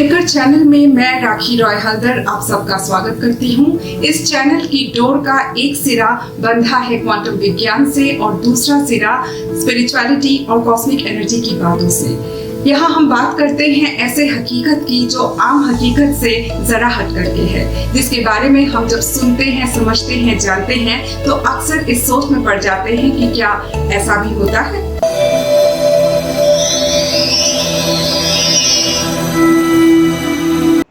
Breaker channel में मैं राखी रॉय हल्दर आप सबका स्वागत करती हूँ। इस चैनल की डोर का एक सिरा बंधा है क्वांटम विज्ञान से और दूसरा सिरा स्पिरिचुअलिटी और कॉस्मिक एनर्जी की बातों से। यहाँ हम बात करते हैं ऐसे हकीकत की जो आम हकीकत से जरा हट करके है, जिसके बारे में हम जब सुनते हैं, समझते हैं, जानते हैं तो अक्सर इस सोच में पड़ जाते हैं कि क्या ऐसा भी होता है।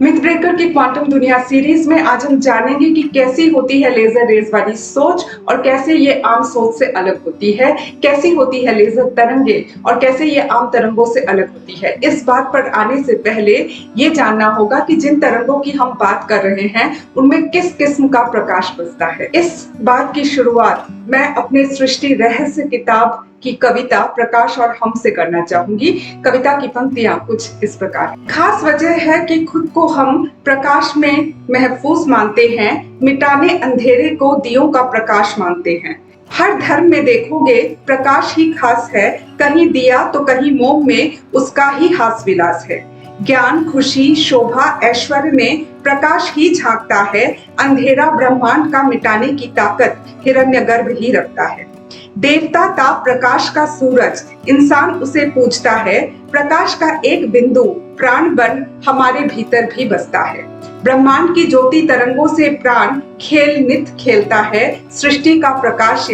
मिथ ब्रेकर की क्वांटम दुनिया सीरीज में आज हम जानेंगे कि कैसी होती है लेजर रेज वाली सोच और कैसे ये आम सोच से अलग होती है, कैसी होती है लेजर तरंगे और कैसे ये आम तरंगों से अलग होती है। इस बात पर आने से पहले ये जानना होगा कि जिन तरंगों की हम बात कर रहे हैं उनमें किस किस्म का प्रकाश बसता है। इस बात की शुरुआत मैं अपने सृष्टि रहस्य किताब की कविता प्रकाश और हम से करना चाहूंगी। कविता की पंक्तियां कुछ इस प्रकार। खास वजह है कि खुद को हम प्रकाश में महफूज मानते हैं, मिटाने अंधेरे को दियों का प्रकाश मानते हैं। हर धर्म में देखोगे प्रकाश ही खास है, कहीं दिया तो कहीं मोम में उसका ही हास विलास है। ज्ञान, खुशी, शोभा, ऐश्वर्य में प्रकाश ही झांकता है, अंधेरा ब्रह्मांड का मिटाने की ताकत हिरण्यगर्भ ही रखता है। देवता था प्रकाश का सूरज, इंसान उसे पूजता है, प्रकाश का एक बिंदु प्राण बन हमारे भीतर भी बसता है। ब्रह्मांड की ज्योति तरंगों से प्राण खेल नित खेलता है, सृष्टि का प्रकाश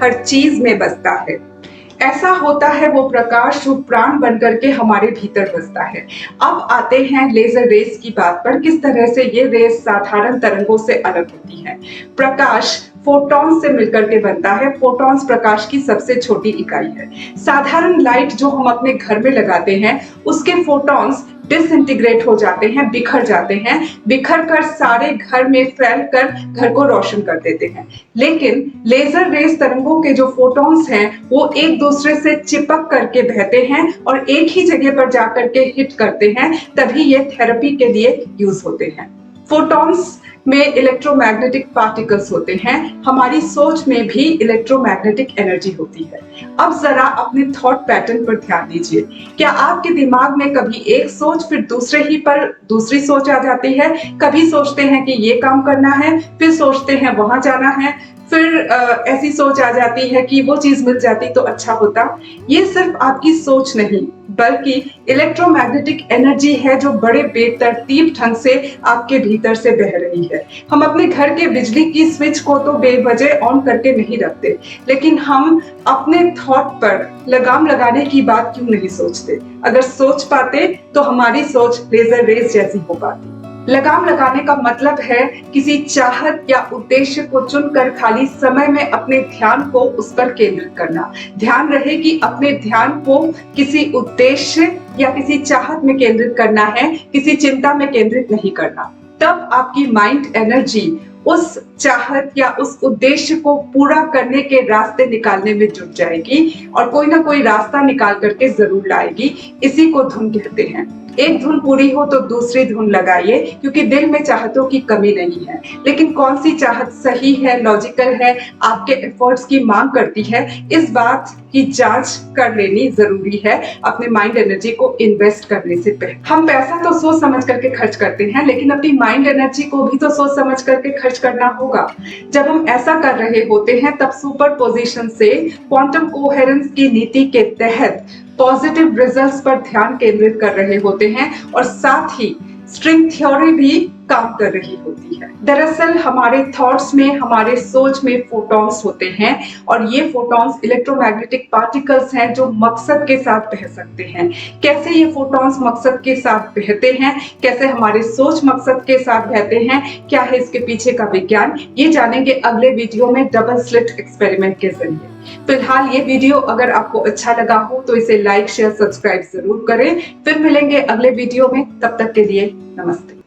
हर चीज में बसता है। ऐसा होता है वो प्रकाश जो प्राण बनकर के हमारे भीतर बसता है। अब आते हैं लेजर रेस की बात पर, किस तरह से ये रेस साधारण तरंगों से अलग होती है। प्रकाश फोटॉन से मिलकर के बनता है। फोटॉन्स प्रकाश की सबसे छोटी इकाई है। साधारण लाइट जो हम अपने घर में लगाते हैं उसके फोटॉन्स डिसइंटीग्रेट हो जाते हैं, बिखर जाते हैं, बिखर कर सारे घर में फैल कर घर को रोशन कर देते हैं। लेकिन लेजर रेस तरंगों के जो फोटॉन्स हैं वो एक दूसरे से चिपक करके बहते हैं और एक ही जगह पर जाकर के हिट करते हैं, तभी ये थेरेपी के लिए यूज होते हैं। फोटॉन्स में इलेक्ट्रोमैग्नेटिक पार्टिकल्स होते हैं, हमारी सोच में भी इलेक्ट्रोमैग्नेटिक एनर्जी होती है। अब जरा अपने थॉट पैटर्न पर ध्यान दीजिए। क्या आपके दिमाग में कभी एक सोच फिर दूसरे ही पर दूसरी सोच आ जाती है? कभी सोचते हैं कि ये काम करना है, फिर सोचते हैं वहां जाना है, फिर ऐसी सोच आ जाती है कि वो चीज मिल जाती तो अच्छा होता। ये सिर्फ आपकी सोच नहीं बल्कि इलेक्ट्रोमैग्नेटिक एनर्जी है जो बड़े बेतरतीब ढंग से आपके भीतर से बह रही है। हम अपने घर के बिजली की स्विच को तो बेवजह ऑन करके नहीं रखते, लेकिन हम अपने थॉट पर लगाम लगाने की बात क्यों नहीं सोचते? अगर सोच पाते तो हमारी सोच लेजर रेस जैसी हो पाती। लगाम लगाने का मतलब है किसी चाहत या उद्देश्य को चुनकर खाली समय में अपने ध्यान को उस पर केंद्रित करना। ध्यान रहे कि अपने ध्यान को किसी उद्देश्य या किसी चाहत में केंद्रित करना है, किसी चिंता में केंद्रित नहीं करना। तब आपकी माइंड एनर्जी उस चाहत या उस उद्देश्य को पूरा करने के रास्ते निकालने में जुट जाएगी और कोई ना कोई रास्ता निकाल करके जरूर लाएगी। इसी को धुन कहते हैं। एक धुन पूरी हो तो दूसरी धुन लगाइए, क्योंकि दिल में चाहतों की कमी नहीं है। लेकिन कौन सी चाहत सही है, लॉजिकल है, आपके एफर्ट्स की मांग करती है, इस बात की जांच कर लेनी जरूरी है अपने माइंड एनर्जी को इन्वेस्ट करने से पहले। हम पैसा तो सोच समझ करके खर्च करते हैं, लेकिन अपनी माइंड एनर्जी को भी तो सोच समझ करके खर्च करना होगा। जब हम ऐसा कर रहे होते हैं तब सुपर पोजिशन से क्वांटम कोहेरेंस की नीति के तहत पॉजिटिव रिजल्ट्स पर ध्यान केंद्रित कर रहे होते हैं और साथ ही स्ट्रिंग थ्योरी भी काम कर रही होती है। दरअसल हमारे थॉट्स में, हमारे सोच में फोटॉन्स होते हैं और ये फोटॉन्स इलेक्ट्रोमैग्नेटिक पार्टिकल्स हैं जो मकसद के साथ बह सकते हैं। कैसे ये फोटॉन्स मकसद के साथ बहते हैं, कैसे हमारे सोच मकसद के साथ बहते हैं, क्या है इसके पीछे का विज्ञान, ये जानेंगे अगले वीडियो में डबल स्लिट एक्सपेरिमेंट के जरिए। फिलहाल ये वीडियो अगर आपको अच्छा लगा हो तो इसे लाइक, शेयर, सब्सक्राइब जरूर करें। फिर मिलेंगे अगले वीडियो में, तब तक के लिए नमस्ते।